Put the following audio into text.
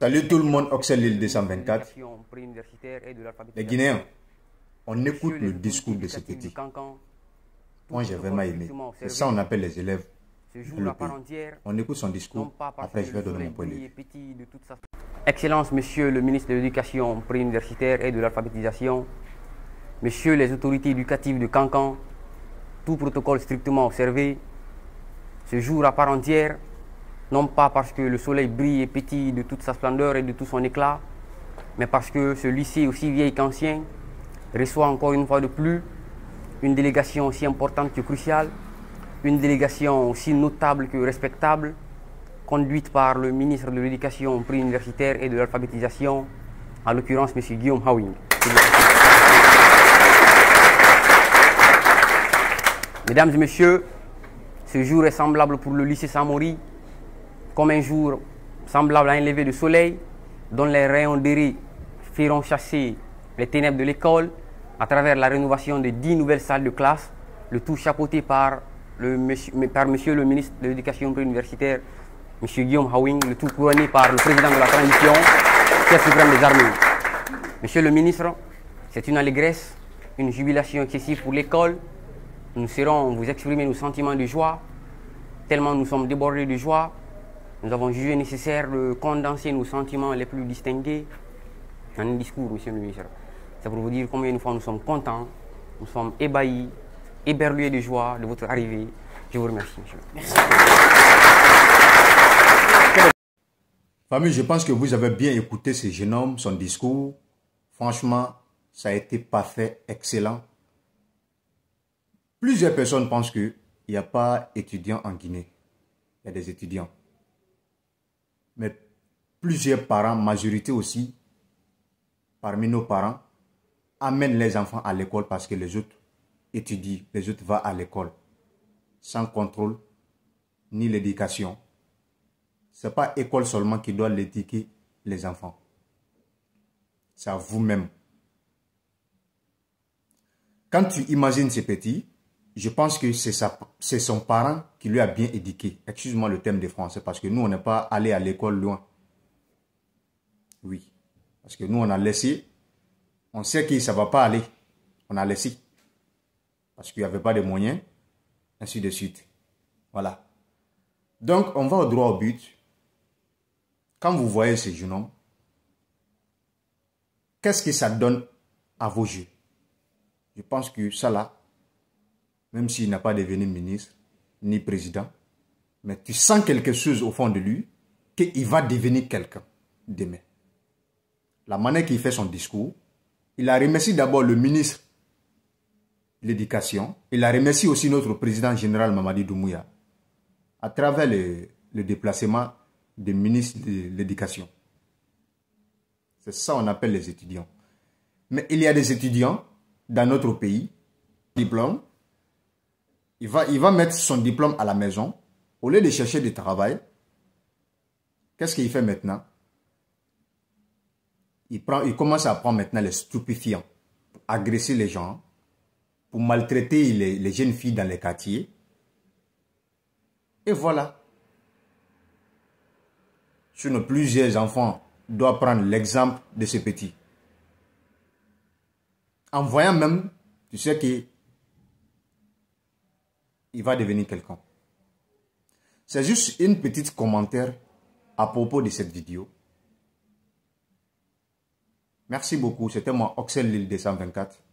Salut tout le monde, Oxel Lille 224. Les Guinéens, on écoute le discours de ce petit. Moi j'ai vraiment aimé. C'est ça on appelle les élèves dans le pays. On écoute son discours, après je vais donner mon point de vue. Excellence, Monsieur le ministre de l'Éducation préuniversitaire et de l'alphabétisation, Messieurs les autorités éducatives de Cancan, tout protocole strictement observé, ce jour à part entière, non pas parce que le soleil brille et pétille de toute sa splendeur et de tout son éclat, mais parce que ce lycée aussi vieil qu'ancien reçoit encore une fois de plus une délégation aussi importante que cruciale, une délégation aussi notable que respectable, conduite par le ministre de l'Éducation préuniversitaire et de l'alphabétisation, en l'occurrence M. Guillaume Hawing. Mesdames et messieurs, ce jour est semblable pour le lycée Samori, comme un jour semblable à un lever de soleil, dont les rayons dorés feront chasser les ténèbres de l'école à travers la rénovation de 10 nouvelles salles de classe, le tout chapeauté par monsieur le ministre de l'Éducation préuniversitaire, M. Guillaume Hawing, le tout couronné par le président de la transition, chef suprême des armées. Monsieur le ministre, c'est une allégresse, une jubilation excessive pour l'école. Nous serons vous exprimer nos sentiments de joie, tellement nous sommes débordés de joie. Nous avons jugé nécessaire de condenser nos sentiments les plus distingués en un discours, monsieur le ministre. C'est pour vous dire combien de fois nous sommes contents, nous sommes ébahis, éberlués de joie de votre arrivée. Je vous remercie, monsieur. Merci. Famille, je pense que vous avez bien écouté ce jeune homme, son discours. Franchement, ça a été parfait, excellent. Plusieurs personnes pensent qu'il n'y a pas d'étudiants en Guinée. Il y a des étudiants. Mais plusieurs parents, majorité aussi, parmi nos parents, amènent les enfants à l'école parce que les autres étudient, les autres vont à l'école. Sans contrôle, ni l'éducation. Ce n'est pas l'école seulement qui doit l'éduquer les enfants. C'est à vous-même. Quand tu imagines ces petits, je pense que c'est son parent qui lui a bien éduqué. Excuse-moi le thème de français, parce que nous, on n'est pas allé à l'école loin. Oui, parce que nous, on a laissé. On sait que ça ne va pas aller. On a laissé. Parce qu'il n'y avait pas de moyens, ainsi de suite. Voilà. Donc, on va au droit au but. Quand vous voyez ce jeune homme, qu'est-ce que ça donne à vos yeux? Je pense que ça là, même s'il n'a pas devenu ministre, ni président, mais tu sens quelque chose au fond de lui, qu'il va devenir quelqu'un demain. La manière qu'il fait son discours, il a remercié d'abord le ministre de l'Éducation, il a remercié aussi notre président général Mamadi Doumbouya, à travers le déplacement du ministre de l'Éducation. C'est ça qu'on appelle les étudiants. Mais il y a des étudiants dans notre pays, diplôme, il va mettre son diplôme à la maison. Au lieu de chercher du travail, qu'est-ce qu'il fait maintenant? Il commence à prendre maintenant les stupéfiants pour agresser les gens, pour maltraiter les jeunes filles dans les quartiers. Et voilà. Sinon, plusieurs enfants doivent prendre l'exemple de ce petit. En voyant même, tu sais qu'il va devenir quelqu'un. C'est juste une petite commentaire à propos de cette vidéo. Merci beaucoup. C'était moi, Oxel Lille 224.